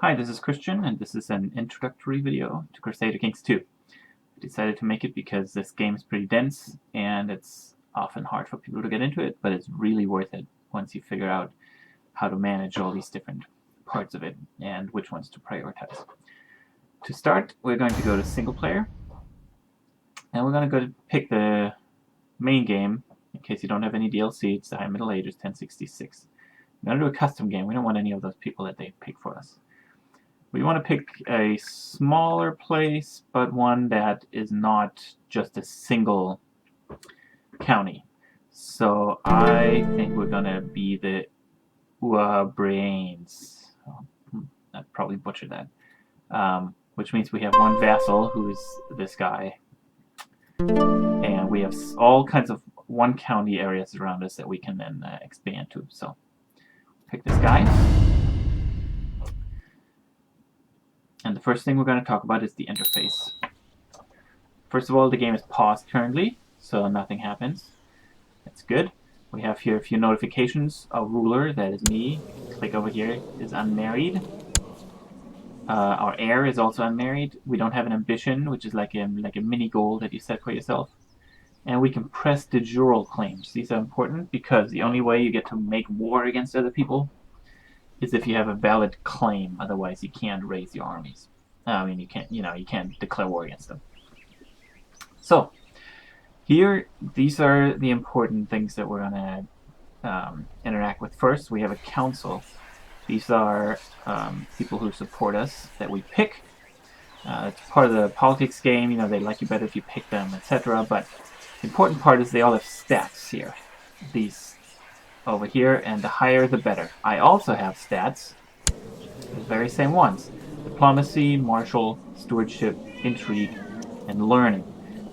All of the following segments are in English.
Hi, this is Christian, and this is an introductory video to Crusader Kings 2. I decided to make it because this game is pretty dense, and it's often hard for people to get into it, but it's really worth it once you figure out how to manage all these different parts of it, and which ones to prioritize. To start, we're going to go to single player, and we're going to go to pick the main game. In case you don't have any DLC, it's the High Middle Ages 1066. We're going to do a custom game. We don't want any of those people that they pick for us. We want to pick a smaller place, but one that is not just a single county. So I think we're going to be the Brains. I probably butchered that. Which means we have one vassal, who is this guy. And we have all kinds of one county areas around us that we can then expand to. So pick this guy. And the first thing we're going to talk about is the interface. First of all, the game is paused currently, so nothing happens. That's good. We have here a few notifications. A ruler, that is me. Click over here, is unmarried. Our heir is also unmarried. We don't have an ambition, which is like a mini goal that you set for yourself. And we can press de jure claims. These are important because the only way you get to make war against other people is if you have a valid claim. Otherwise, you can't raise your armies. I mean, you can't declare war against them. So, here, these are the important things that we're going to interact with. First, we have a council. These are people who support us that we pick. It's part of the politics game. You know, they like you better if you pick them, etc. But the important part is they all have stats here. These over here, and the higher the better. I also have stats, the very same ones: diplomacy, martial, stewardship, intrigue, and learning.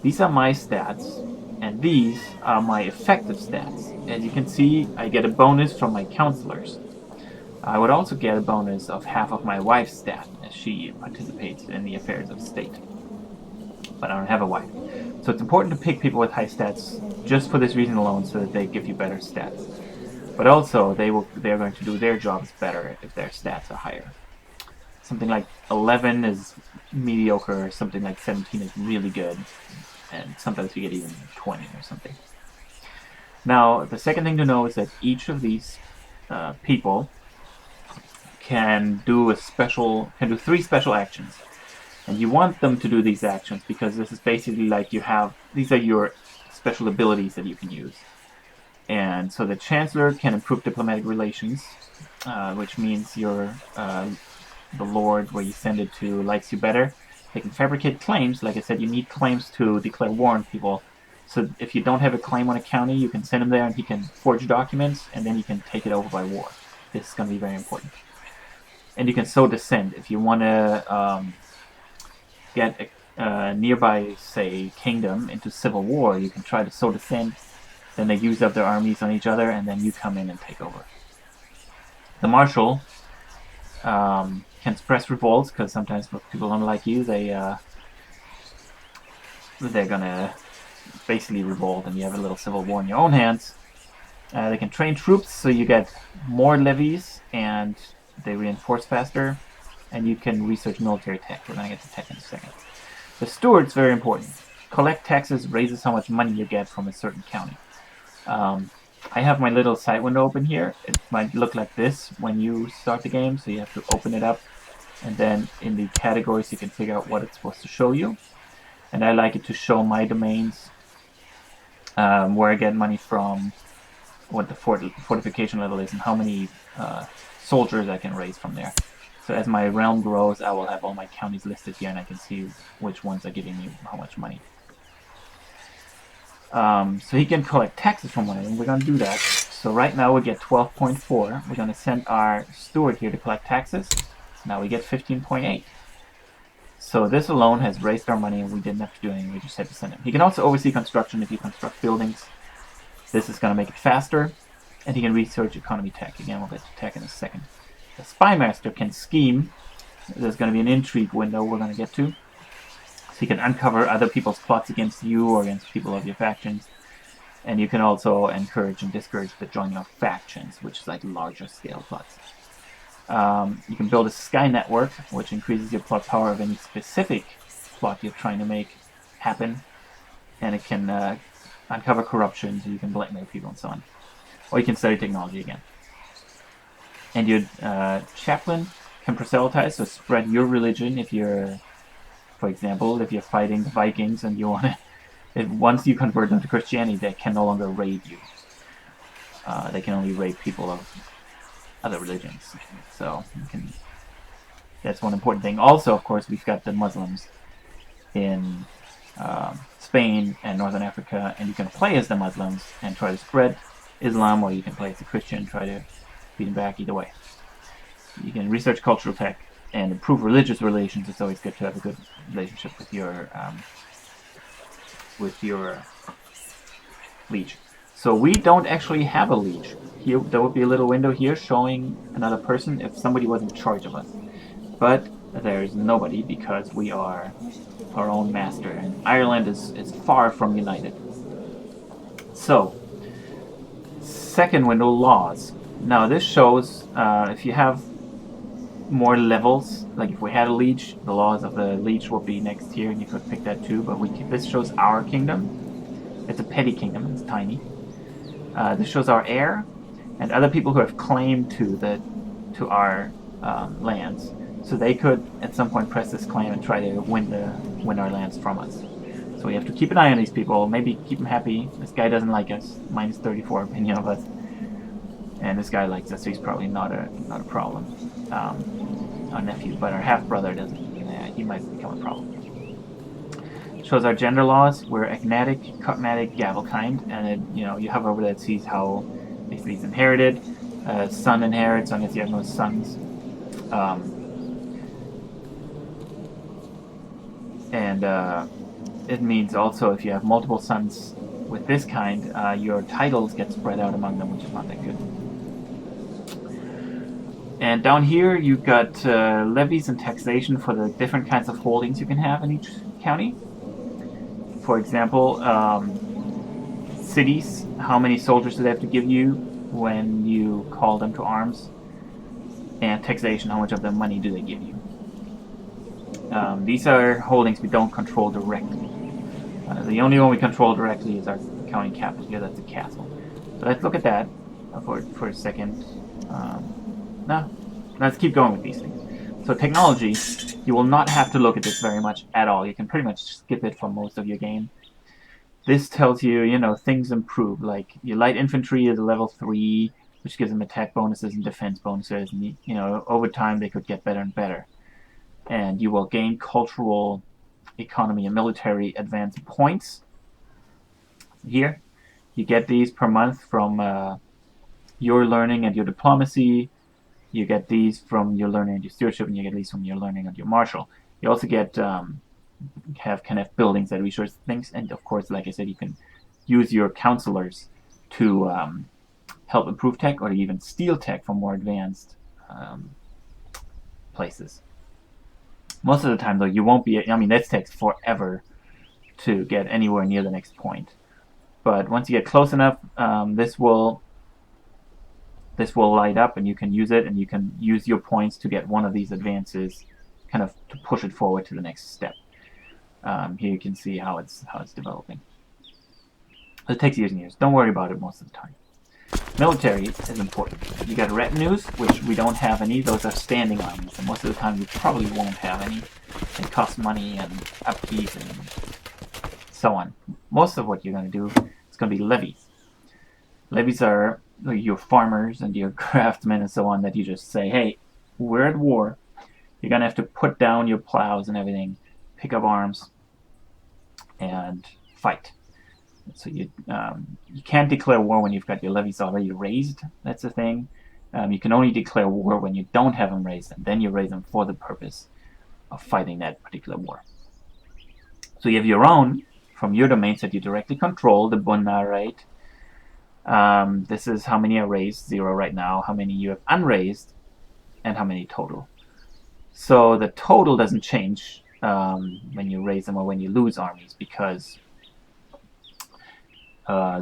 These are my stats, and these are my effective stats. As you can see, I get a bonus from my counselors. I would also get a bonus of half of my wife's stat, as she participates in the affairs of state. But I don't have a wife. So it's important to pick people with high stats just for this reason alone, so that they give you better stats. But also, they're going to do their jobs better if their stats are higher. Something like 11 is mediocre, something like 17 is really good, and sometimes you get even 20 or something. Now, the second thing to know is that each of these people can do three special actions. And you want them to do these actions because this is basically like these are your special abilities that you can use. And so the Chancellor can improve diplomatic relations, which means the Lord, where you send it to, likes you better. They can fabricate claims. Like I said, you need claims to declare war on people. So if you don't have a claim on a county, you can send him there and he can forge documents, and then you can take it over by war. This is going to be very important. And you can sow dissent. If you want to get a nearby, say, kingdom into civil war, you can try to sow dissent. Then they use up their armies on each other, and then you come in and take over. The marshal can suppress revolts, because sometimes if people don't like you, they're gonna basically revolt, and you have a little civil war in your own hands. They can train troops, so you get more levies, and they reinforce faster, and you can research military tech. We're gonna get to tech in a second. The steward's very important. Collect taxes raises how much money you get from a certain county. I have my little side window open here. It might look like this when you start the game, so you have to open it up, and then in the categories you can figure out what it's supposed to show you. And I like it to show my domains, where I get money from, what the fortification level is, and how many soldiers I can raise from there. So as my realm grows, I will have all my counties listed here, and I can see which ones are giving me how much money. So he can collect taxes from one of them. We're going to do that. So right now we get 12.4. We're going to send our steward here to collect taxes. Now we get 15.8. So this alone has raised our money, and we didn't have to do anything. We just had to send him. He can also oversee construction if you construct buildings. This is going to make it faster. And he can research economy tech. Again, we'll get to tech in a second. The spy master can scheme. There's going to be an intrigue window we're going to get to. So you can uncover other people's plots against you or against people of your factions. And you can also encourage and discourage the joining of factions, which is like larger scale plots. You can build a sky network, which increases your plot power of any specific plot you're trying to make happen, and it can uncover corruption, so you can blackmail people and so on. Or you can study technology again. And your chaplain can proselytize, so spread your religion if you're, for example, if you're fighting the Vikings and you want to, once you convert them to Christianity, they can no longer raid you. They can only raid people of other religions. So you can, that's one important thing. Also, of course, we've got the Muslims in Spain and Northern Africa, and you can play as the Muslims and try to spread Islam, or you can play as a Christian and try to beat them back. Either way, you can research cultural tech and improve religious relations. It's always good to have a good relationship with your liege. So we don't actually have a liege. Here, there would be a little window here showing another person if somebody was in charge of us. But there's nobody because we are our own master, and Ireland is far from united. So, second window, laws. Now this shows if you have more levels, like if we had a liege, the laws of the liege will be next here, and you could pick that too, but this shows our kingdom. It's a petty kingdom, it's tiny. This shows our heir, and other people who have claim to our lands. So they could, at some point, press this claim and try to win our lands from us. So we have to keep an eye on these people, maybe keep them happy. This guy doesn't like us, minus 34 opinion of us. And this guy likes us, so he's probably not a problem. Our nephew, but our half-brother doesn't. He might become a problem. Shows our gender laws. We're agnatic, cognatic, gavelkind, and you hover over that, sees how basically it's inherited. Son inherits unless you have no sons. And it means also if you have multiple sons with this kind, your titles get spread out among them, which is not that good. And down here you've got levies and taxation for the different kinds of holdings you can have in each county. For example, cities, how many soldiers do they have to give you when you call them to arms? And taxation, how much of their money do they give you? These are holdings we don't control directly. The only one we control directly is our county capital here, that's a castle. So let's look at that for a second. No, let's keep going with these things. So technology, you will not have to look at this very much at all. You can pretty much skip it for most of your game. This tells you, things improve. Like your light infantry is a level 3, which gives them attack bonuses and defense bonuses. And, over time they could get better and better. And you will gain cultural, economy, and military advance points. Here, you get these per month from your learning and your diplomacy. You get these from your learning and your stewardship, and you get these from your learning and your martial. You also get can have buildings that resource things, and of course, like I said, you can use your counselors to help improve tech, or even steal tech from more advanced places. Most of the time, though, you won't be. This takes forever to get anywhere near the next point. But once you get close enough, this will light up, and you can use it, and you can use your points to get one of these advances, kind of to push it forward to the next step. Here you can see how it's developing. It takes years and years. Don't worry about it most of the time. Military is important. You got retinues, which we don't have any. Those are standing armies, and most of the time you probably won't have any. They cost money and upkeep and so on. Most of what you're going to do is going to be levies. Levies are your farmers and your craftsmen and so on that you just say, hey, we're at war. You're going to have to put down your plows and everything, pick up arms, and fight. So you can't declare war when you've got your levies already raised. That's the thing. You can only declare war when you don't have them raised, and then you raise them for the purpose of fighting that particular war. So you have your own from your domains that you directly control, the Bunna rate. This is how many are raised, 0 right now, how many you have unraised, and how many total. So the total doesn't change when you raise them or when you lose armies, because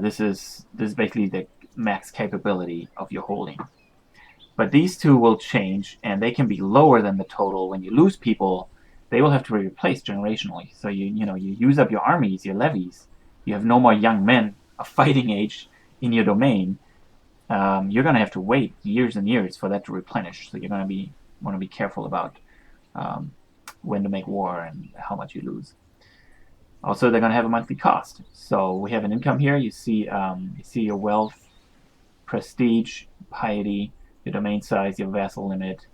this is basically the max capability of your holding. But these two will change, and they can be lower than the total. When you lose people, they will have to be replaced generationally. So you use up your armies, your levies. You have no more young men of fighting age in your domain. You're going to have to wait years and years for that to replenish. So you're going to want to be careful about when to make war and how much you lose. Also, they're going to have a monthly cost. So we have an income here. You see your wealth, prestige, piety, your domain size, your vassal limit,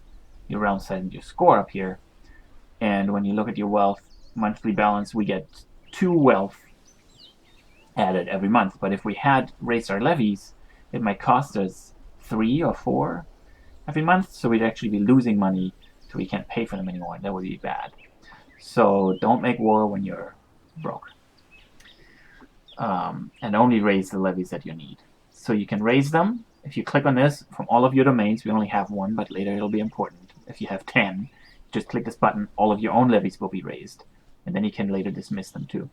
your realm size, and your score up here. And when you look at your wealth monthly balance, we get 2 wealth added every month. But if we had raised our levies, it might cost us 3 or 4 every month. So we'd actually be losing money, so we can't pay for them anymore. That would be bad. So don't make war when you're broke. And only raise the levies that you need. So you can raise them. If you click on this, from all of your domains, we only have 1, but later it'll be important. If you have 10, just click this button, all of your own levies will be raised. And then you can later dismiss them too.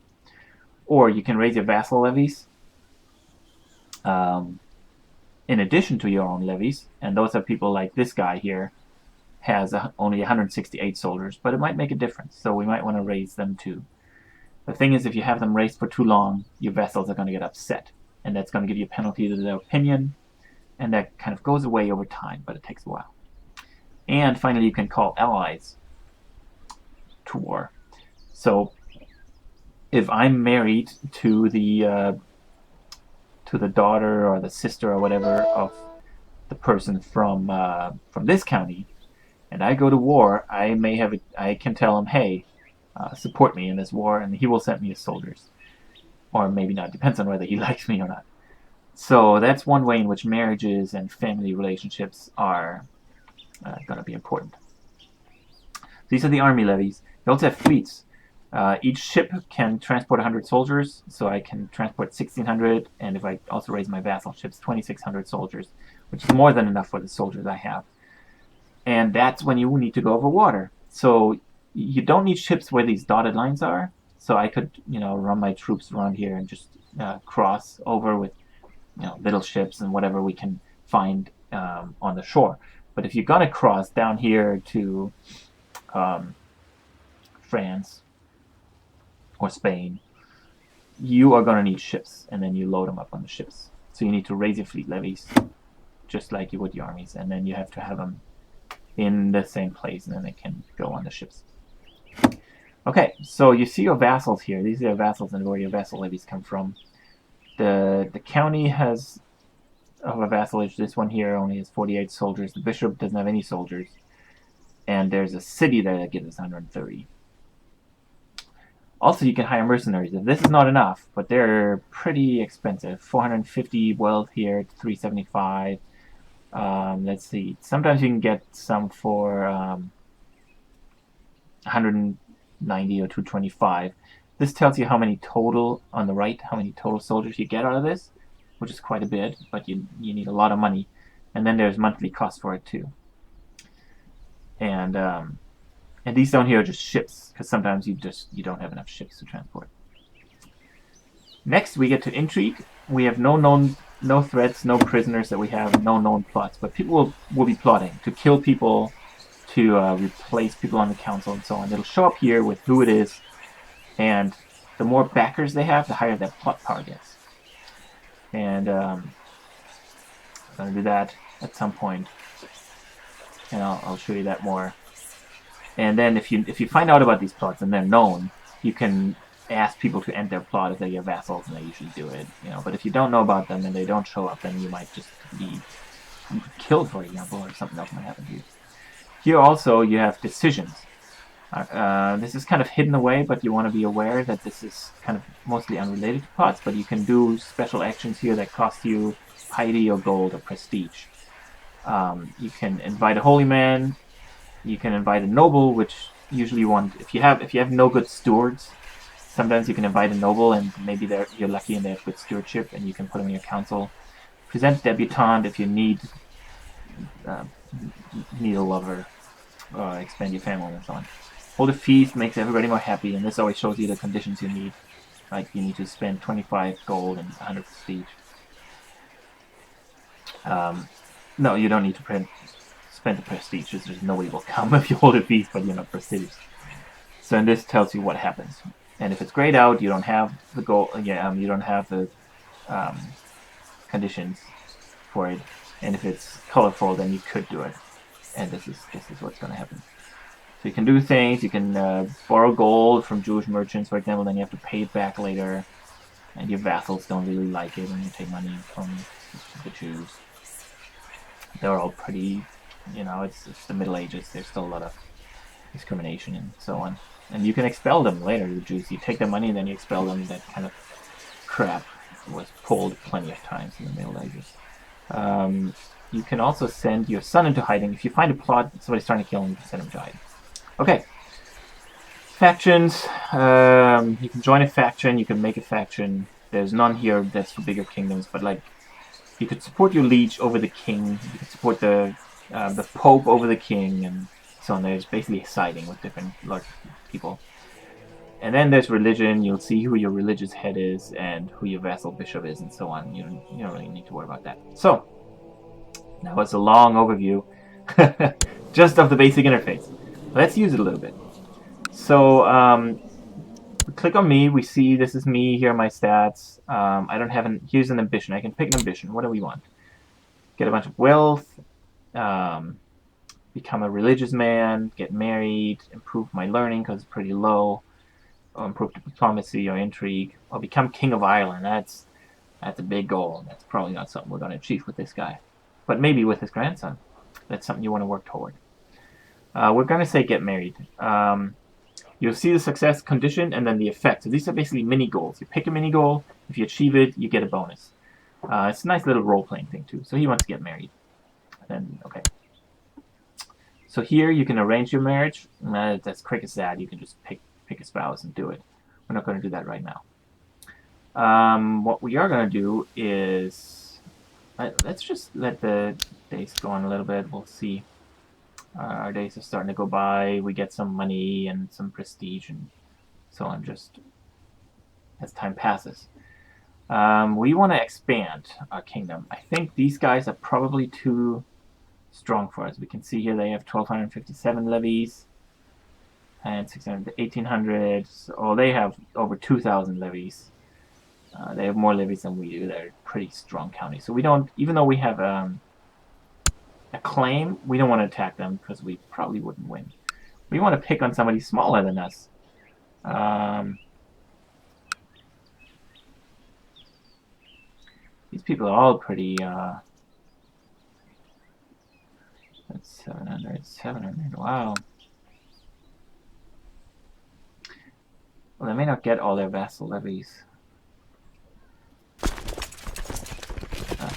Or you can raise your vassal levies in addition to your own levies. And those are people like this guy here has only 168 soldiers, but it might make a difference. So we might want to raise them too. The thing is, if you have them raised for too long, your vassals are going to get upset. And that's going to give you a penalty to their opinion. And that kind of goes away over time, but it takes a while. And finally, you can call allies to war. So if I'm married to the daughter or the sister or whatever of the person from this county, and I go to war, I can tell him, hey, support me in this war, and he will send me his soldiers. Or maybe not, depends on whether he likes me or not. So that's one way in which marriages and family relationships are going to be important. These are the army levies. You also have fleets. Each ship can transport 100 soldiers, so I can transport 1,600, and if I also raise my vassal ships, 2,600 soldiers, which is more than enough for the soldiers I have. And that's when you need to go over water. So you don't need ships where these dotted lines are. So I could, run my troops around here and just cross over with, little ships and whatever we can find on the shore. But if you're gonna cross down here to France or Spain, you are gonna need ships, and then you load them up on the ships. So you need to raise your fleet levies, just like you would your armies, and then you have to have them in the same place, and then they can go on the ships. Okay, so you see your vassals here. These are your vassals and where your vassal levies come from. The county has of a vassalage. This one here only has 48 soldiers. The bishop doesn't have any soldiers. And there's a city there that gives us 130. Also, you can hire mercenaries. If this is not enough, but they're pretty expensive. 450 wealth here, 375. Let's see. Sometimes you can get some for 190 or 225. This tells you how many total, on the right, how many total soldiers you get out of this, which is quite a bit, but you need a lot of money. And then there's monthly cost for it too. And these down here are just ships, because sometimes you don't have enough ships to transport. Next, we get to Intrigue. We have no threats, no prisoners that we have, no known plots, but people will be plotting to kill people, to replace people on the council, and so on. It'll show up here with who it is, and the more backers they have, the higher their plot power gets. And I'm going to do that at some point, and I'll show you that more. And then if you find out about these plots and they're known, you can ask people to end their plot if they're your vassals, and they usually do it. But if you don't know about them and they don't show up, then you might just be killed, for example, or something else might happen to you. Here also you have decisions. This is kind of hidden away, but you want to be aware that this is kind of mostly unrelated to plots, but you can do special actions here that cost you piety or gold or prestige. You can invite a holy man. You can invite a noble, which usually you want. If you have no good stewards, sometimes you can invite a noble, and maybe you're lucky and they have good stewardship, and you can put them in your council. Present debutante if you need a lover, expand your family, and so on. Hold a feast makes everybody more happy, and this always shows you the conditions you need. Like you need to spend 25 gold and 100 prestige. No, you don't need to spend the prestige. There's nobody will come if you hold a feast, but you're not prestigious. So and this tells you what happens. And if it's grayed out, you don't have the goal. Yeah, you don't have the um, conditions for it. And if it's colorful, then you could do it. And this is what's going to happen. So you can do things. You can borrow gold from Jewish merchants, for example. Then you have to pay it back later. And your vassals don't really like it when you take money from the Jews. They're all pretty, it's the Middle Ages. There's still a lot of discrimination and so on. And you can expel them later, the Jews. You take their money and then you expel them. That kind of crap was pulled plenty of times in the Middle Ages. You can also send your son into hiding. If you find a plot, somebody's trying to kill him, you can send him to hiding. Okay. Factions. You can join a faction. You can make a faction. There's none here that's for bigger kingdoms, but like you could support your liege over the king. You could support the pope over the king, and so on. There's basically siding with different large people. And then there's religion. You'll see who your religious head is and who your vassal bishop is, and so on. You don't really need to worry about that. So that was a long overview, just of the basic interface. Let's use it a little bit. So we click on me. We see this is me. Here are my stats. I don't have here's an ambition. I can pick an ambition. What do we want? Get a bunch of wealth. Become a religious man. Get married. Improve my learning because it's pretty low. Or improve diplomacy or intrigue. Or become king of Ireland. That's a big goal. That's probably not something we're going to achieve with this guy. But maybe with his grandson. That's something you want to work toward. We're going to say get married. You'll see the success condition and then the effect. So these are basically mini goals. You pick a mini goal. If you achieve it, you get a bonus. It's a nice little role-playing thing too. So he wants to get married. And okay. So here you can arrange your marriage. That's quick as that. You can just pick a spouse and do it. We're not going to do that right now. What we are going to do is let's just let the days go on a little bit. We'll see. Our days are starting to go by. We get some money and some prestige and so on just as time passes. We want to expand our kingdom. I think these guys are probably too strong for us. We can see here they have 1,257 levies and 600 1800. So they have over 2,000 levies. They have more levies than we do. They're pretty strong counties. So we don't, even though we have a claim, we don't want to attack them because we probably wouldn't win. We want to pick on somebody smaller than us. These people are all pretty. That's 700. 700. Wow. Well, they may not get all their vassal levies.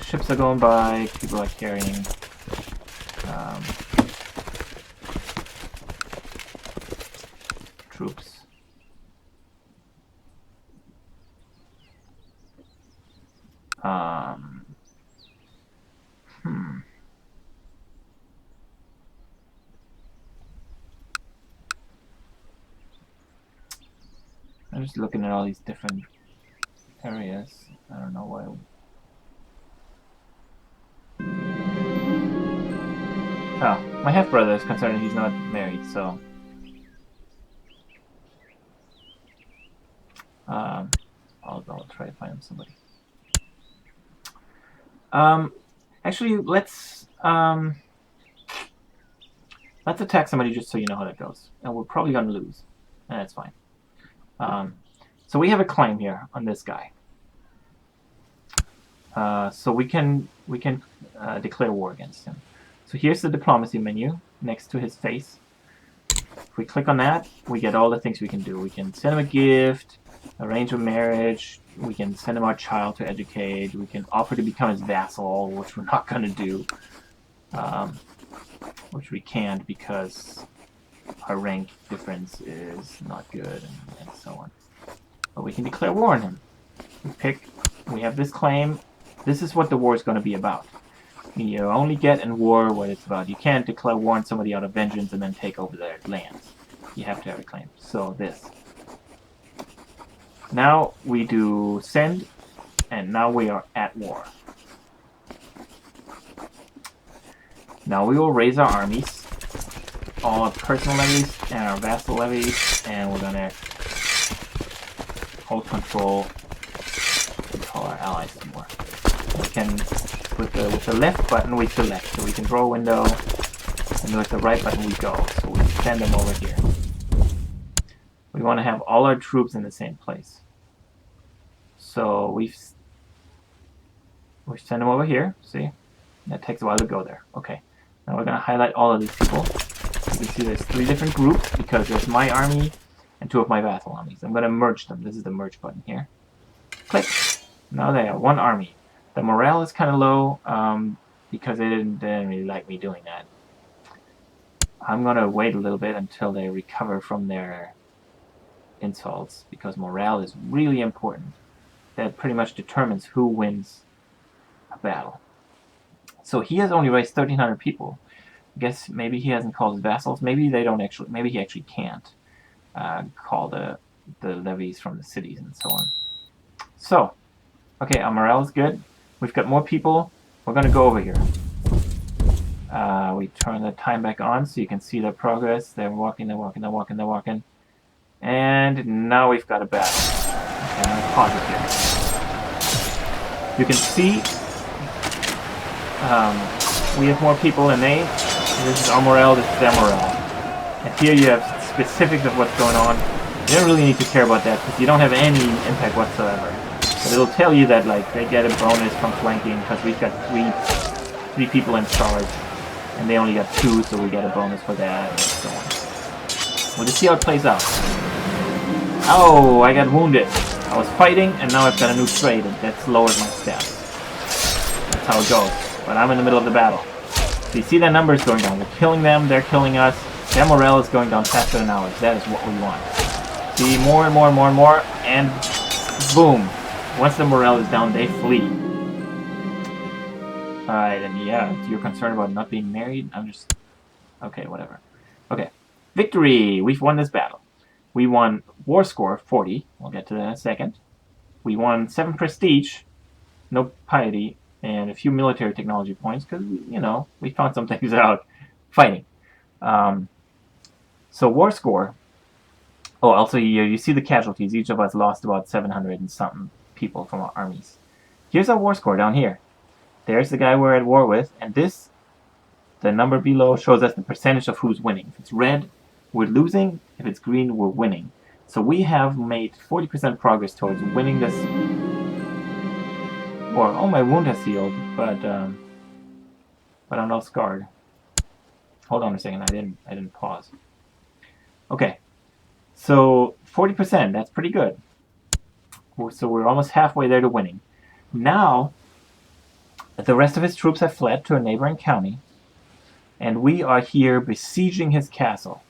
Ships are going by. People are carrying. Troops. I'm just looking at all these different areas. I don't know why. Oh, my half-brother is concerned he's not married, so... I'll try to find him somebody. Actually, let's attack somebody just so you know how that goes. And we're probably going to lose. And that's fine. So we have a claim here on this guy. So we can declare war against him. So here's the diplomacy menu next to his face. If we click on that, we get all the things we can do. We can send him a gift, arrange a marriage, we can send him our child to educate, we can offer to become his vassal, which we're not going to do. Which we can't because our rank difference is not good and so on. But we can declare war on him. We have this claim. This is what the war is going to be about. You only get in war what it's about. You can't declare war on somebody out of vengeance and then take over their lands. You have to have a claim. So this. Now we do send, and now we are at war. Now we will raise our armies, all our personal levies and our vassal levies, and we're gonna hold control and call our allies some more. We can, with the left button we select, so we can draw a window, and with the right button we go, so we send them over here. We want to have all our troops in the same place. So we send them over here, see? That takes a while to go there. Okay, now we're going to highlight all of these people. You can see there's 3 different groups because there's my army and 2 of my vassal armies. I'm going to merge them. This is the merge button here. Click. Now they have 1 army. The morale is kind of low because they didn't really like me doing that. I'm going to wait a little bit until they recover from their insults because morale is really important. That pretty much determines who wins a battle. So he has only raised 1,300 people. I guess maybe he hasn't called his vassals. Maybe they don't actually. Maybe he actually can't call the levies from the cities and so on. So, okay, our morale is good. We've got more people. We're going to go over here. We turn the time back on so you can see their progress. They're walking, they're walking, they're walking, they're walking. And now we've got a battle. Okay, I'm going to pause it here. You can see we have more people than they. This is our morale, this is their morale. And here you have specifics of what's going on. You don't really need to care about that because you don't have any impact whatsoever. But it'll tell you that like they get a bonus from flanking because we've got three people in charge. And they only got 2, so we get a bonus for that, and so on. We'll just see how it plays out. Oh, I got wounded. I was fighting, and now I've got a new trade, and that's lowered my stats. That's how it goes. But I'm in the middle of the battle. So you see their numbers going down. We're killing them, they're killing us. Their morale is going down faster than ours. That is what we want. See, more and more and more and more, and boom. Once the morale is down, they flee. Alright, and yeah, you're concerned about not being married? I'm just... Okay, whatever. Okay. Victory! We've won this battle. We won war score, 40. We'll get to that in a second. We won 7 prestige, no piety, and a few military technology points, because, you know, we found some things out fighting. So war score... Oh, also, you see the casualties. Each of us lost about 700 and something people from our armies. Here's our war score down here. There's the guy we're at war with, and this, the number below, shows us the percentage of who's winning. If it's red, we're losing. If it's green, we're winning. So we have made 40% progress towards winning this war. Oh, my wound has healed, but I'm not scarred. Hold on a second, I didn't pause. Okay, so 40%, that's pretty good. So we're almost halfway there to winning. Now, the rest of his troops have fled to a neighboring county, and we are here besieging his castle.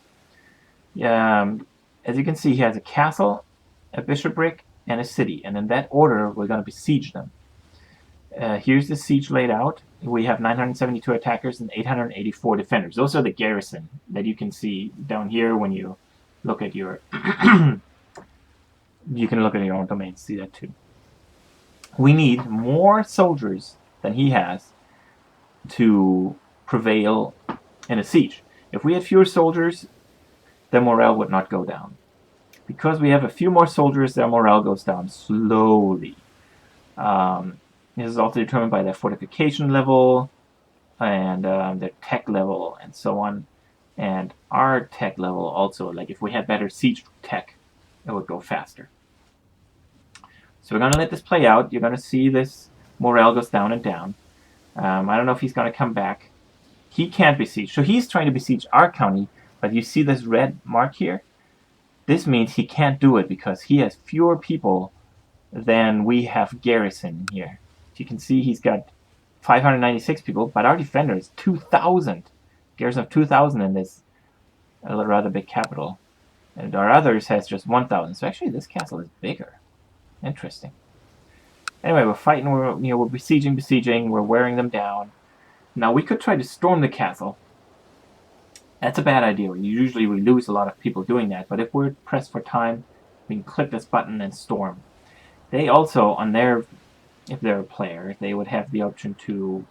As you can see, he has a castle, a bishopric, and a city, and in that order, we're going to besiege them. Here's the siege laid out. We have 972 attackers and 884 defenders. Those are the garrison that you can see down here when you look at your... you can look at your own domain, see that too. We need more soldiers than he has to prevail in a siege. If we had fewer soldiers, their morale would not go down. Because we have a few more soldiers, their morale goes down slowly. This is also determined by their fortification level and their tech level and so on. And our tech level also, like if we had better siege tech, it would go faster. So we're going to let this play out. You're going to see this morale goes down and down. I don't know if he's going to come back. He can't besiege. So he's trying to besiege our county, but you see this red mark here? This means he can't do it because he has fewer people than we have garrison here. As you can see, he's got 596 people, but our defender is 2,000. Garrison of 2,000 in this rather big capital. And our others has just 1,000. So actually this castle is bigger. Interesting. Anyway, we're fighting, we're besieging, we're wearing them down. Now we could try to storm the castle. That's a bad idea. Usually we lose a lot of people doing that, but if we're pressed for time, we can click this button and storm. They also, on their, if they're a player, they would have the option to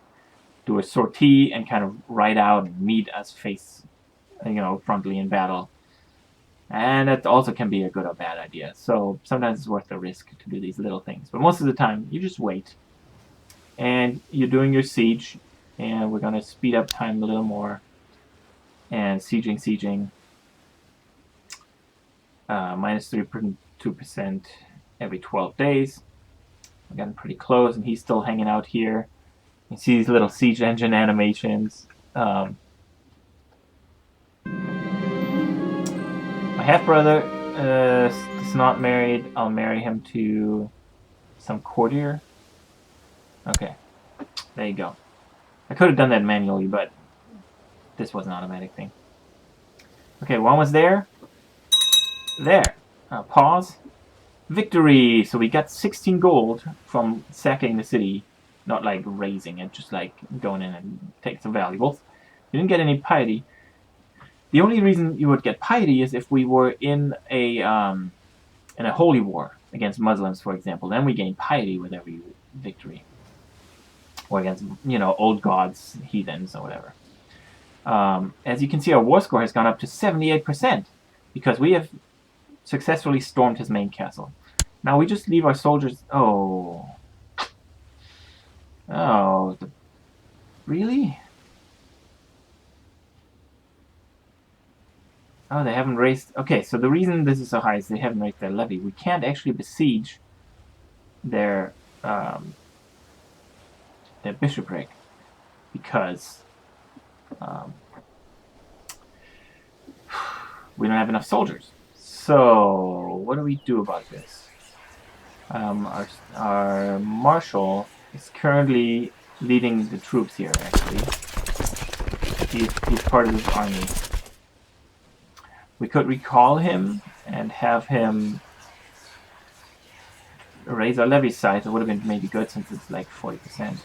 do a sortie and kind of ride out and meet us face, frontally in battle. And that also can be a good or bad idea. So sometimes it's worth the risk to do these little things. But most of the time, you just wait. And you're doing your siege. And we're going to speed up time a little more. And sieging. Minus 2% every 12 days. We're getting pretty close. And he's still hanging out here. You see these little siege engine animations. My half-brother is not married. I'll marry him to some courtier. Okay. There you go. I could have done that manually, but this was an automatic thing. Okay, one was there. There. Pause. Victory! So we got 16 gold from sacking the city. Not like raising it, just like going in and taking some valuables. You didn't get any piety. The only reason you would get piety is if we were in a holy war against Muslims, for example. Then we gain piety with every victory. Or against, old gods, heathens, or whatever. As you can see, our war score has gone up to 78% because we have successfully stormed his main castle. Now we just leave our soldiers... Really? Oh, they haven't raised... Okay, so the reason this is so high is they haven't raised their levy. We can't actually besiege their bishopric because we don't have enough soldiers. So, what do we do about this? Our marshal is currently leading the troops here, actually. He's part of this army. We could recall him and have him raise our levy size. It would have been maybe good since it's like 40%.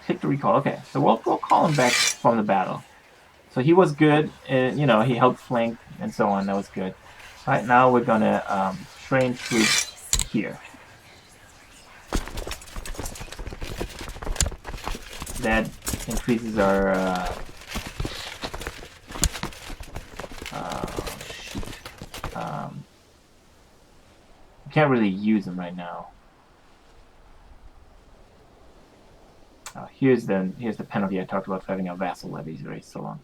Click to recall. Okay, so we'll call him back from the battle. So he was good, he helped flank and so on. That was good. Right now we're gonna train troops here. That increases our we can't really use them right now. Here's the penalty I talked about for having our vassal levies raised so long.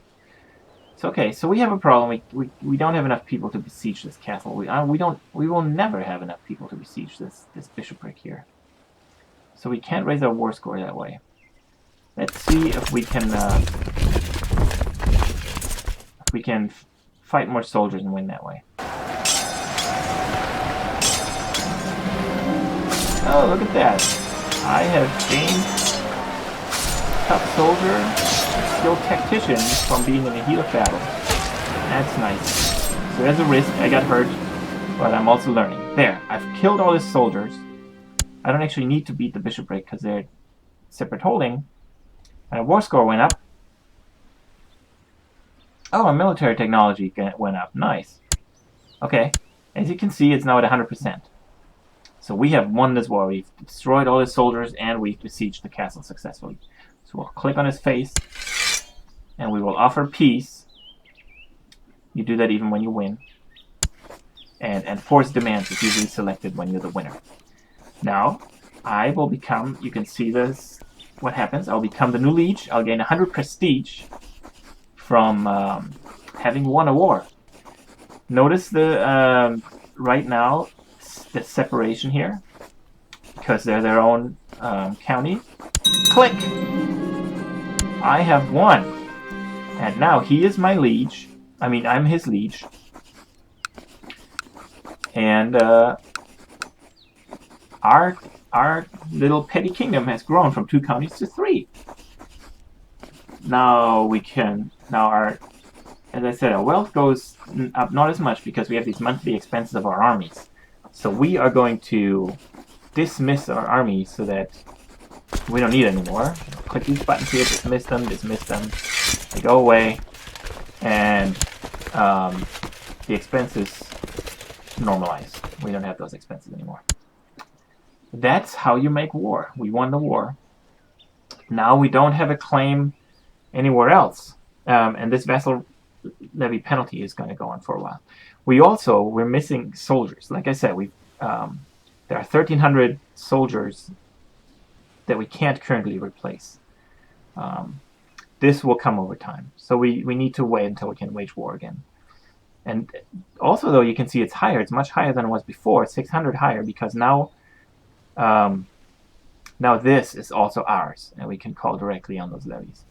So okay, so we have a problem. We don't have enough people to besiege this castle. We will never have enough people to besiege this bishopric here. So we can't raise our war score that way. Let's see if we can fight more soldiers and win that way. Oh, look at that! I have gained tough soldier, skilled tactician from being in a heat of battle. That's nice. So there's a risk. I got hurt, but I'm also learning. There, I've killed all his soldiers. I don't actually need to beat the bishopric because they're separate holding. My war score went up. Oh, our military technology went up. Nice. Okay. As you can see, it's now at 100%. So we have won this war. We've destroyed all his soldiers and we've besieged the castle successfully. So we'll click on his face and we will offer peace. You do that even when you win. And force demands is usually selected when you're the winner. Now, I will become, you can see this, what happens. I'll become the new liege. I'll gain 100 prestige from having won a war. Notice the right now the separation here because they're their own county. Click! I have won. And now he is my liege. I mean, I'm his liege. And our little petty kingdom has grown from 2 counties to 3. Now as I said, our wealth goes up not as much because we have these monthly expenses of our armies. So we are going to dismiss our armies so that we don't need anymore. Click these buttons here, dismiss them. They go away, and the expenses normalize. We don't have those expenses anymore. That's how you make war. We won the war. Now we don't have a claim anywhere else. And this vassal levy penalty is going to go on for a while. We're missing soldiers. Like I said, there are 1,300 soldiers that we can't currently replace. This will come over time. So we need to wait until we can wage war again. And also, though, you can see it's higher. It's much higher than it was before. 600 higher, because now this is also ours, and we can call directly on those levies.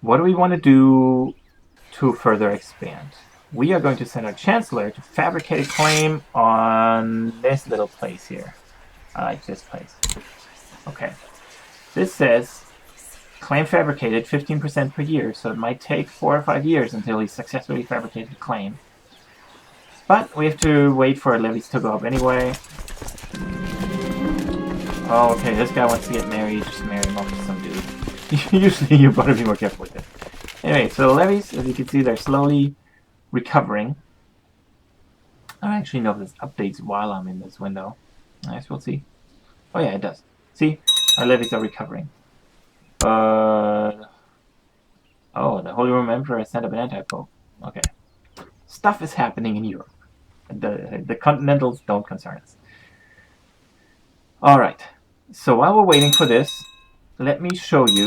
What do we want to do to further expand? We are going to send our Chancellor to fabricate a claim on this little place here. I like this place. Okay. This says, claim fabricated 15% per year, so it might take 4 or 5 years until he successfully fabricated a claim. But we have to wait for our levies to go up anyway. Oh, okay, this guy wants to get married. Just marry him off to some dude. Usually you want to be more careful with it. Anyway, so the levies, as you can see, they're slowly recovering. I don't actually know if this updates while I'm in this window. I guess we'll see. Oh yeah, it does. See? Our levies are recovering. Oh, the Holy Roman Emperor has sent up an anti-pope. Okay. Stuff is happening in Europe. The continentals don't concern us. Alright. So while we're waiting for this, let me show you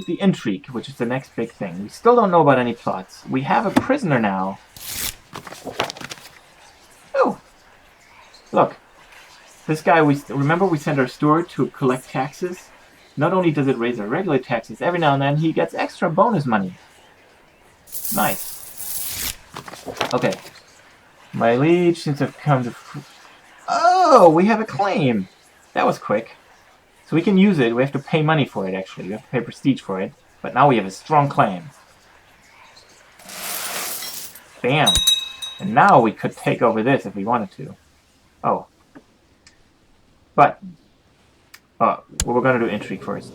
the Intrigue, which is the next big thing. We still don't know about any plots. We have a prisoner now. Oh! Look. This guy, remember we sent our steward to collect taxes? Not only does it raise our regular taxes, every now and then he gets extra bonus money. Nice. Okay. My liege seems to have come to... Oh! We have a claim! That was quick. So we can use it. We have to pay money for it, actually. We have to pay prestige for it. But now we have a strong claim. Bam! And now we could take over this if we wanted to. Oh. But... we're going to do Intrigue first.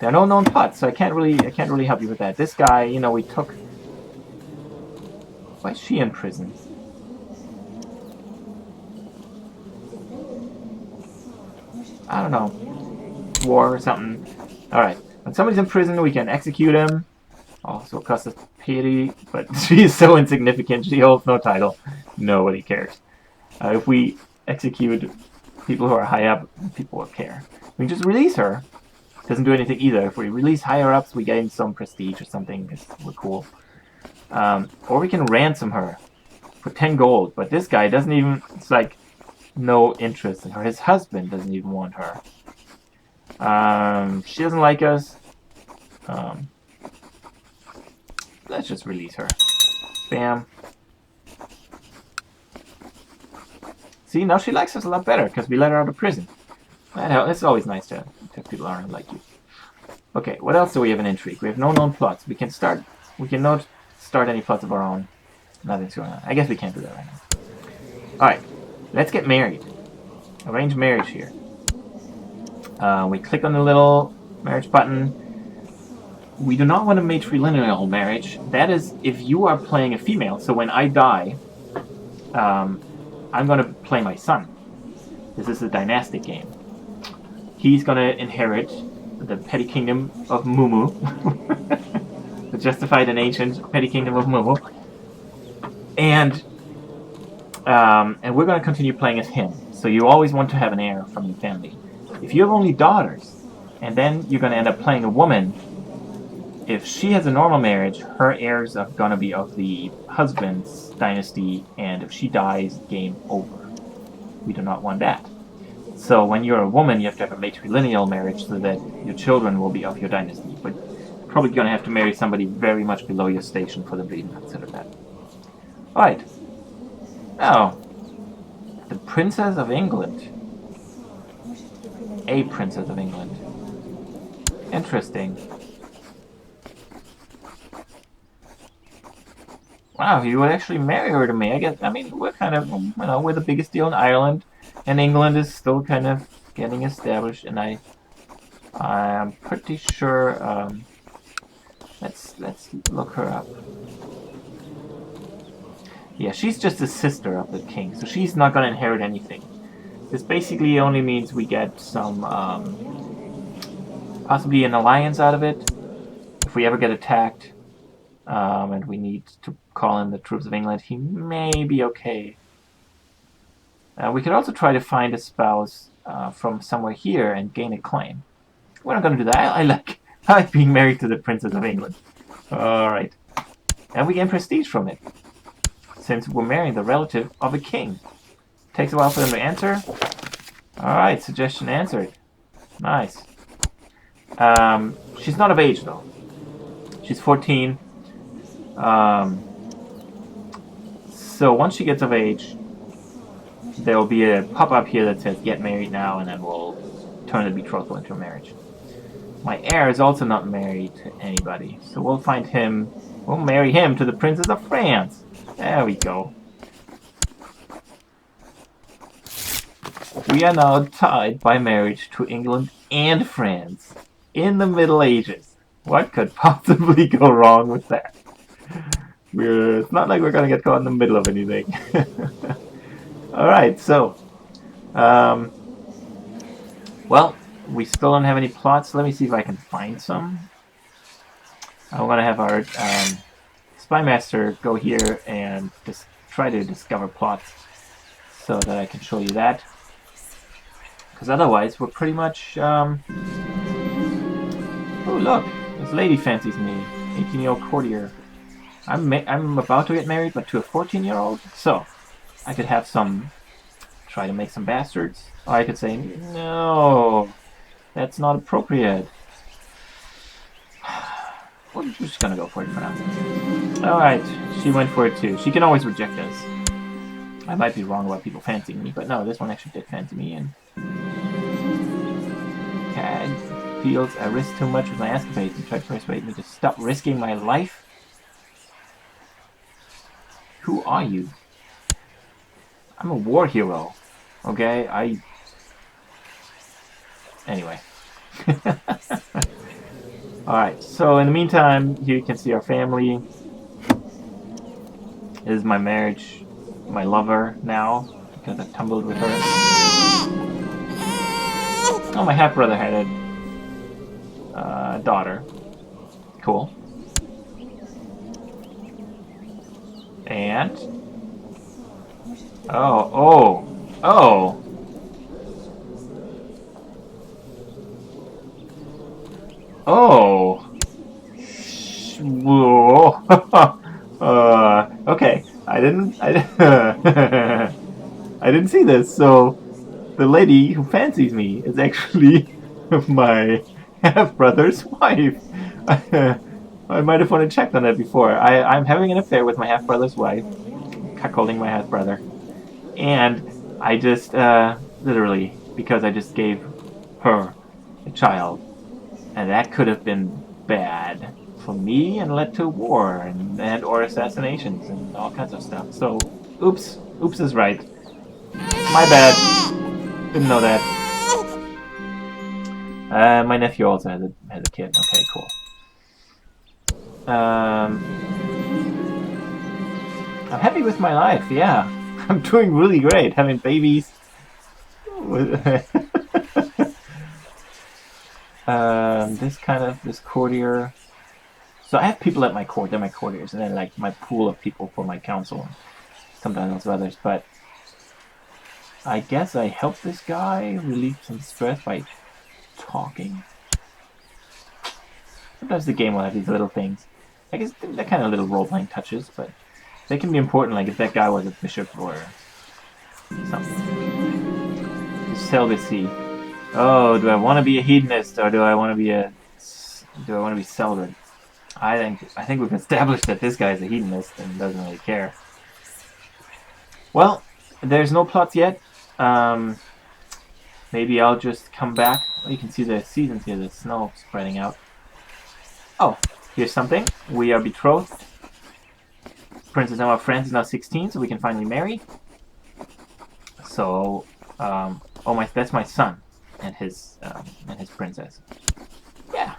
There are no known plots, so I can't really help you with that. This guy, you know, we took... Why is she in prison? I don't know. War or something. Alright. When somebody's in prison, we can execute him. Also cost us pity, but she is so insignificant. She holds no title. Nobody cares. If we execute people who are high up, people will care. We can just release her. Doesn't do anything either. If we release higher ups, we gain some prestige or something. We're cool. Or we can ransom her for 10 gold. But this guy doesn't even... It's like... no interest in her. His husband doesn't even want her. She doesn't like us. Let's just release her. Bam. See, now she likes us a lot better because we let her out of prison. It's always nice to have people around like you. Okay, what else do we have in Intrigue? We have no known plots. We cannot start any plots of our own. Nothing's going on. I guess we can't do that right now. Alright. Let's get married. Arrange marriage here. We click on the little marriage button. We do not want a matrilineal marriage. That is if you are playing a female. So when I die, I'm going to play my son. This is a dynastic game. He's going to inherit the petty kingdom of Mumu. The justified and ancient petty kingdom of Mumu. And we're going to continue playing as him. So you always want to have an heir from your family. If you have only daughters, and then you're going to end up playing a woman, if she has a normal marriage, her heirs are going to be of the husband's dynasty, and if she dies, game over. We do not want that. So when you're a woman, you have to have a matrilineal marriage so that your children will be of your dynasty. But you're probably going to have to marry somebody very much below your station for them to even consider that. Alright. Now, the Princess of England. A Princess of England. Interesting. Wow, you would actually marry her to me. I mean, we're kind of, we're the biggest deal in Ireland, and England is still kind of getting established, and I'm pretty sure, let's look her up. Yeah, she's just a sister of the king, so she's not gonna inherit anything. This basically only means we get some, possibly an alliance out of it. If we ever get attacked, and we need to call in the troops of England, he may be okay. We could also try to find a spouse from somewhere here and gain a claim. We're not gonna do that. I like being married to the Princess of England. Alright. And we gain prestige from it, since we're marrying the relative of a king. Takes a while for them to answer. Alright, suggestion answered. Nice. She's not of age, though. She's 14. So once she gets of age, there will be a pop-up here that says get married now, and then we'll turn the betrothal into a marriage. My heir is also not married to anybody, so we'll find him. We'll marry him to the Princess of France. There we go. We are now tied by marriage to England and France in the Middle Ages. What could possibly go wrong with that? It's not like we're gonna get caught in the middle of anything. Alright, so well, we still don't have any plots. Let me see if I can find some. I'm gonna have our spy master go here and just try to discover plots so that I can show you that. Because otherwise, we're pretty much. Oh, look! This lady fancies me. 18-year-old courtier. I'm about to get married, but to a 14-year-old? So, I could have some. Try to make some bastards. Or I could say, no, that's not appropriate. We're just gonna go for it for now. Alright, she went for it too. She can always reject us. I might be wrong about people fancying me, but no, this one actually did fancy me, and Cad feels I risk too much with my escapades and tried to persuade me to stop risking my life. Who are you? I'm a war hero. Okay, Anyway. Alright, so in the meantime, here you can see our family. This is my marriage, my lover now, because I've tumbled with her. Oh, my half-brother had a daughter. Cool. And... Oh. Whoa. Okay. I didn't see this. So the lady who fancies me is actually my half-brother's wife. I might have wanted to check on that before. I'm having an affair with my half-brother's wife, cuckolding my half-brother, and I just literally, because I just gave her a child, and that could have been bad for me and led to war and or assassinations and all kinds of stuff. So, oops is right. My bad. Didn't know that. My nephew also has a kid. Okay, cool. I'm happy with my life. Yeah, I'm doing really great. Having babies. This courtier. So I have people at my court, they're my courtiers, and then like my pool of people for my council. Sometimes also others, but I guess I help this guy relieve some stress by talking. Sometimes the game will have these little things. I guess they're kind of little role-playing touches, but they can be important, like if that guy was a bishop or something. Celibacy. Oh, do I want to be a hedonist or do I want to be celibate? I think we've established that this guy is a hedonist and doesn't really care. Well, there's no plots yet. Maybe I'll just come back. You can see the seasons here, the snow spreading out. Oh, here's something. We are betrothed. Princess Emma of France is now 16, so we can finally marry. So, that's my son and his princess. Yeah.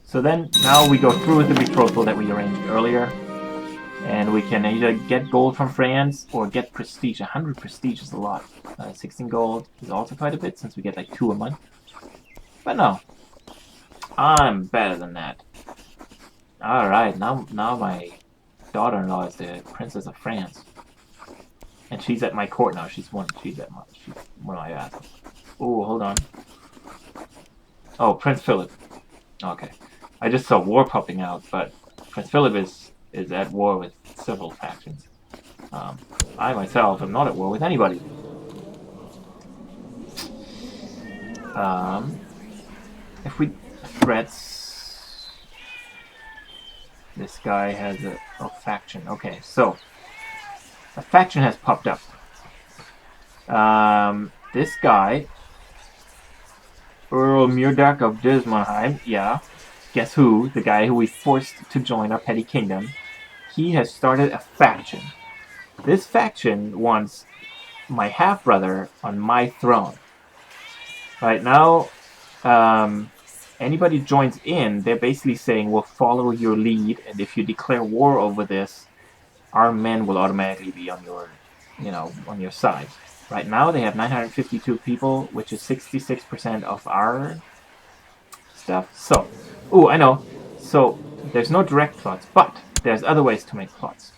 So then, now we go through with the betrothal that we arranged earlier. And we can either get gold from France or get prestige. 100 prestige is a lot. 16 gold is also quite a bit since we get like 2 a month. But no, I'm better than that. Alright, now my daughter-in-law is the Princess of France. And she's at my court now. She's one of my vassals. Oh, hold on. Oh, Prince Philip. Okay. I just saw war popping out, but Prince Philip is at war with several factions. I myself am not at war with anybody. If we threats, this guy has a faction. Okay, so a faction has popped up. This guy, Earl Murdoch of Dismonheim, yeah. Guess who? The guy who we forced to join our petty kingdom. He has started a faction. This faction wants my half-brother on my throne. Right now, anybody joins in, they're basically saying, we'll follow your lead, and if you declare war over this, our men will automatically be on your, on your side. Right now, they have 952 people, which is 66% of our stuff. So, ooh, I know. So, there's no direct plots, but there's other ways to make plots.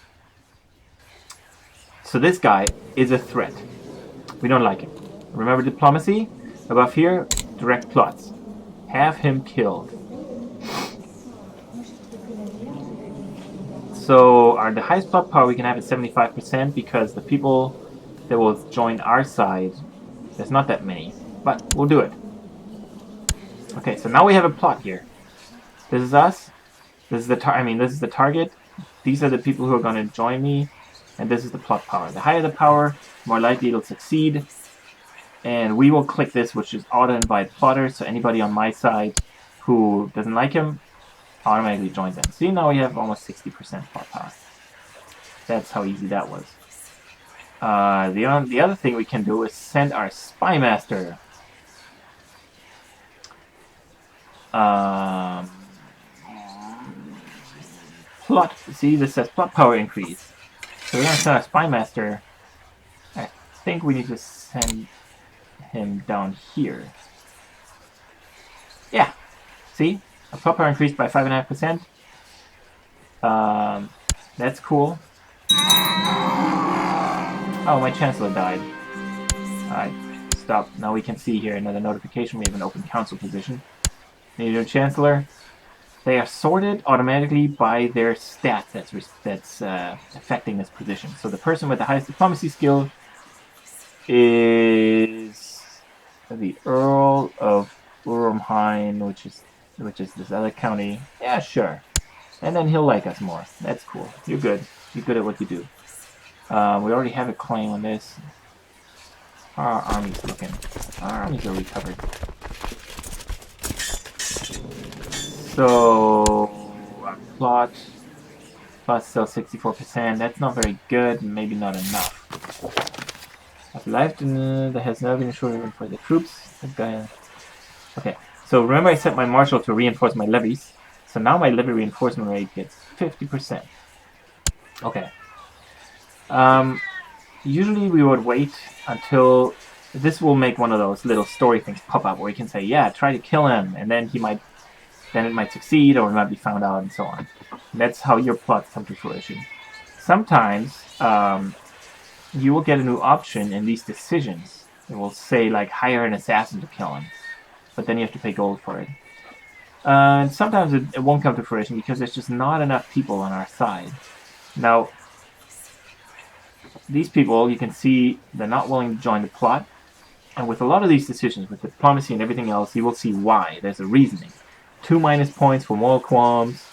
So this guy is a threat. We don't like him. Remember diplomacy? Above here, direct plots. Have him killed. So the highest plot power we can have is 75% because the people that will join our side, there's not that many, but we'll do it. Okay, so now we have a plot here. This is us. This is the this is the target. These are the people who are going to join me, and this is the plot power. The higher the power, more likely it'll succeed. And we will click this, which is auto-invite plotter, so anybody on my side who doesn't like him automatically joins in. See, now we have almost 60% plot power. That's how easy that was. The other thing we can do is send our spy master. Plot. See, this says plot power increase. So we're going to send our spy master. I think we need to send him down here. Yeah. See? Our plot power increased by 5.5%. That's cool. Oh, my chancellor died. Alright, stop. Now we can see here another notification. We have an open council position. Need a chancellor. They are sorted automatically by their stats that's affecting this position. So the person with the highest diplomacy skill is the Earl of Urumhain, which is this other county. Yeah, sure. And then he'll like us more. That's cool. You're good. You're good at what you do. We already have a claim on this. How are our armies looking? Our armies are recovered. So, our plot still 64%. That's not very good, maybe not enough. I've life that has never been assured for the troops. Okay, so remember I set my marshal to reinforce my levies. So now my levy reinforcement rate gets 50%. Okay. Usually we would wait until this will make one of those little story things pop up where you can say, yeah, try to kill him, and then it might succeed or it might be found out and so on. And that's how your plots come to fruition. Sometimes you will get a new option in these decisions. It will say like hire an assassin to kill him, but then you have to pay gold for it. And sometimes it won't come to fruition because there's just not enough people on our side. Now, these people, you can see they're not willing to join the plot. And with a lot of these decisions, with diplomacy and everything else, you will see why. There's a reasoning. 2 minus points for moral qualms.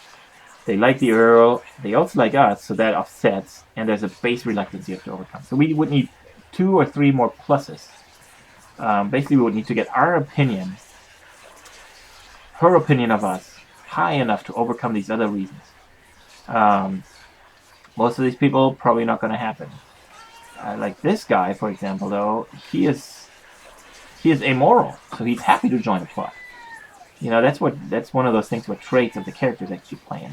They like the Earl. They also like us, so that offsets. And there's a base reluctance you have to overcome. So we would need 2 or 3 more pluses. Basically, we would need to get our opinion, her opinion of us, high enough to overcome these other reasons. Most of these people, probably not going to happen. Like this guy, for example, though, he is amoral, so he's happy to join the plot. You know, that's one of those things with traits of the characters that keep playing.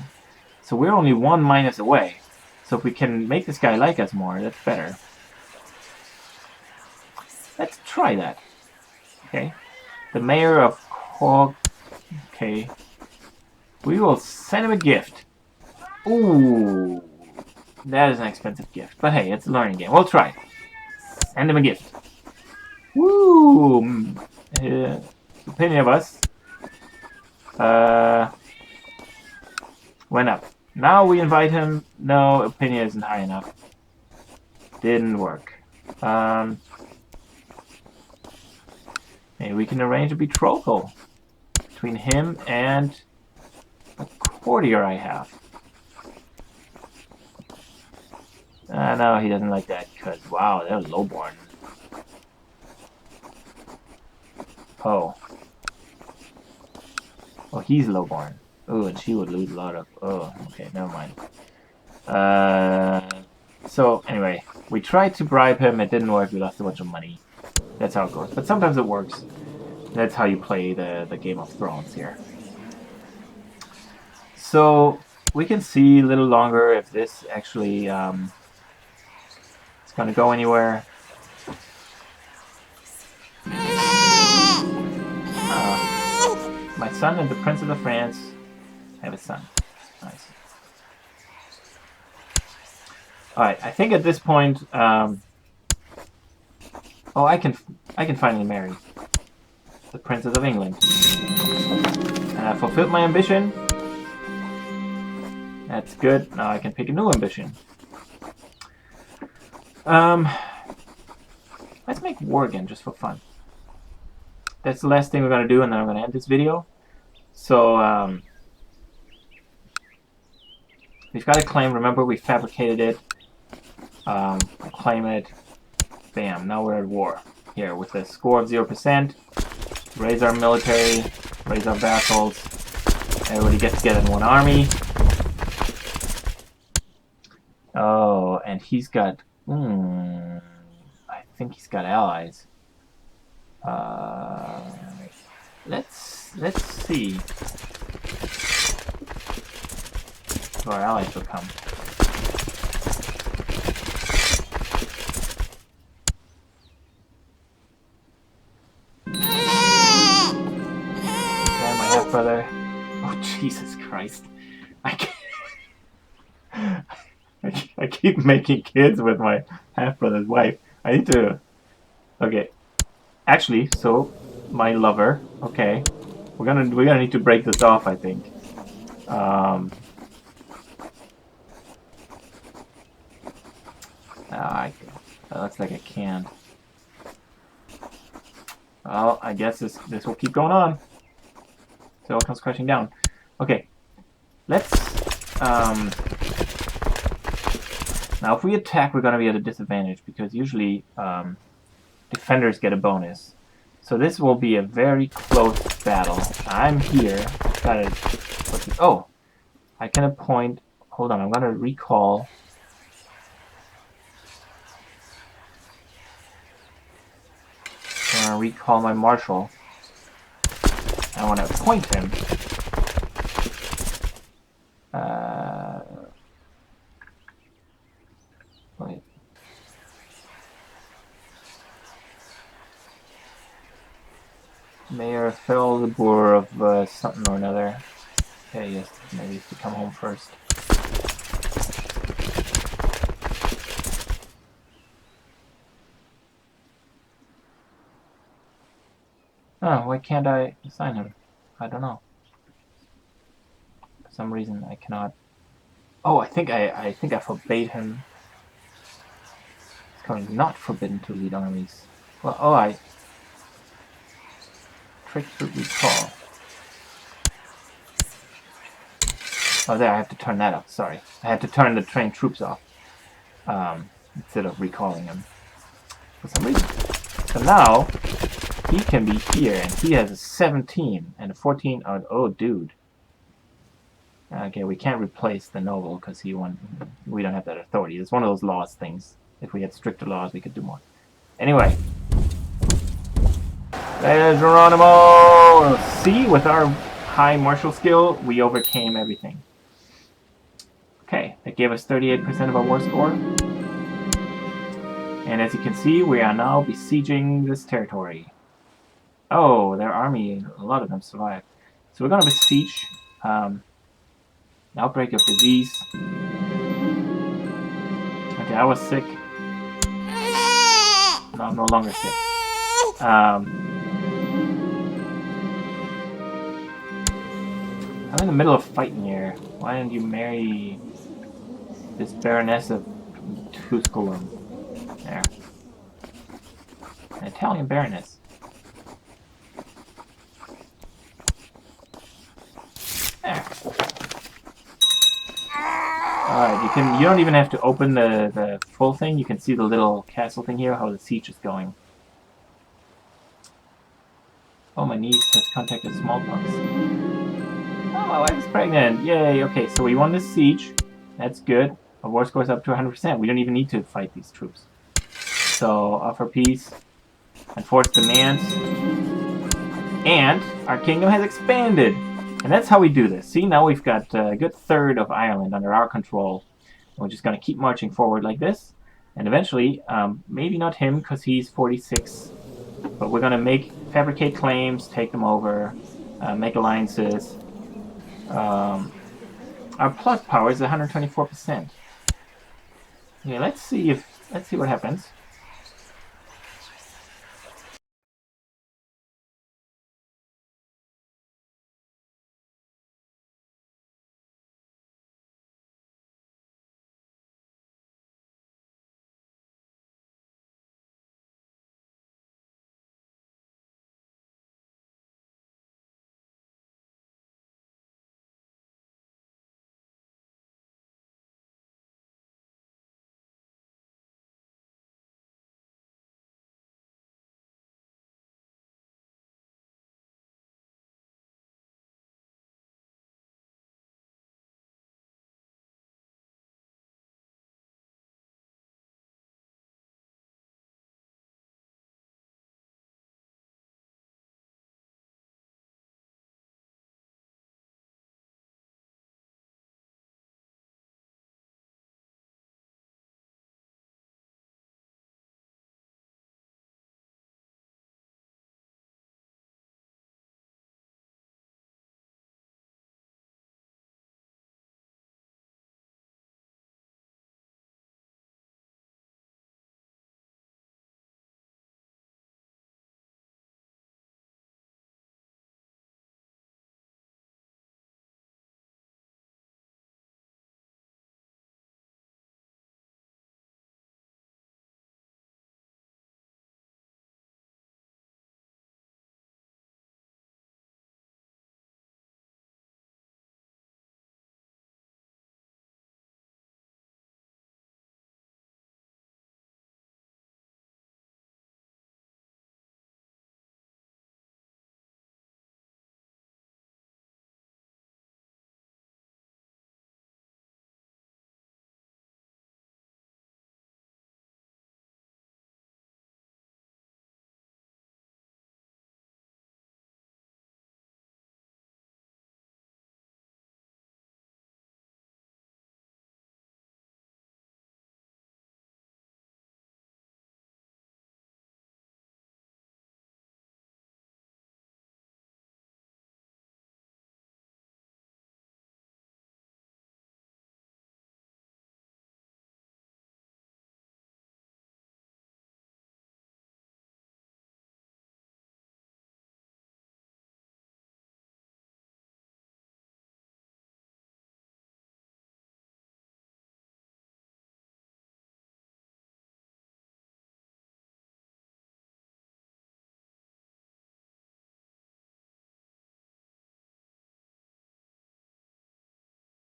So we're only 1 minus away. So if we can make this guy like us more, that's better. Let's try that. Okay. The mayor of Quag... Okay. We will send him a gift. Ooh. That is an expensive gift. But hey, it's a learning game. We'll try. Send him a gift. Woo! Opinion of us. Went up. Now we invite him. No, opinion isn't high enough. Didn't work. Maybe we can arrange a betrothal between him and a courtier I have. No, he doesn't like that because, wow, they're lowborn. Oh. Oh, he's lowborn. Oh, and she would lose a lot of... Oh, okay, never mind. So, anyway, we tried to bribe him. It didn't work. We lost a bunch of money. That's how it goes. But sometimes it works. That's how you play the Game of Thrones here. So, we can see a little longer if this actually is going to go anywhere. My son and the Princess of France have a son. Nice. Alright, I think at this point, oh, I can finally marry the Princess of England. And I fulfilled my ambition. That's good. Now I can pick a new ambition. Let's make war again, just for fun. That's the last thing we're going to do, and then I'm going to end this video. So, we've got a claim. Remember, we fabricated it. Claim it. Bam, now we're at war. Here, with a score of 0%. Raise our military. Raise our vassals. Everybody get together in one army. Oh, and he's got... I think he's got allies. Let's see. So our allies will come. Okay, my half-brother. Oh, Jesus Christ. I keep making kids with my half-brother's wife. I need to... Okay. Actually, so my lover. Okay, we're gonna need to break this off, I think. Looks like I can't. Well, I guess this will keep going on. So it all comes crashing down. Okay, let's. Now, if we attack, we're gonna be at a disadvantage because usually defenders get a bonus. So this will be a very close battle. I'm here. Gotta. Oh, I can appoint. Hold on, I'm gonna recall. I'm gonna recall my marshal. I want to appoint him. Wait. Mayor Feldboer of something or another. Okay, yes, maybe he's to come home first. Oh, why can't I assign him? I don't know. For some reason I cannot. Oh, I think I forbade him. It's currently not forbidden to lead armies. Well, oh, I trick to recall. Oh, there, I have to turn that off. Sorry, I had to turn the trained troops off instead of recalling them for some reason. So now he can be here, and he has a 17 and a 14. Oh, dude. Okay, we can't replace the noble because we don't have that authority. It's one of those laws things. If we had stricter laws, we could do more. Anyway. There's Geronimo! See, with our high martial skill, we overcame everything. Okay, that gave us 38% of our war score. And as you can see, we are now besieging this territory. Oh, their army, a lot of them survived. So we're going to besiege an outbreak of disease. Okay, I was sick. No, I'm no longer sick. I'm in the middle of fighting here. Why didn't you marry this Baroness of Tusculum? There. An Italian Baroness. There. Alright, you don't even have to open the full thing. You can see the little castle thing here, how the siege is going. Oh, my niece has contracted smallpox. Oh, my wife is pregnant. Yay. Okay, so we won this siege. That's good. Our war score is up to 100%. We don't even need to fight these troops. So, offer peace. Enforce demands. And our kingdom has expanded. And that's how we do this. See, now we've got a good third of Ireland under our control. We're just going to keep marching forward like this. And eventually, maybe not him because he's 46, but we're going to fabricate claims, take them over, make alliances. Our plot power is 124%. Yeah, let's see what happens.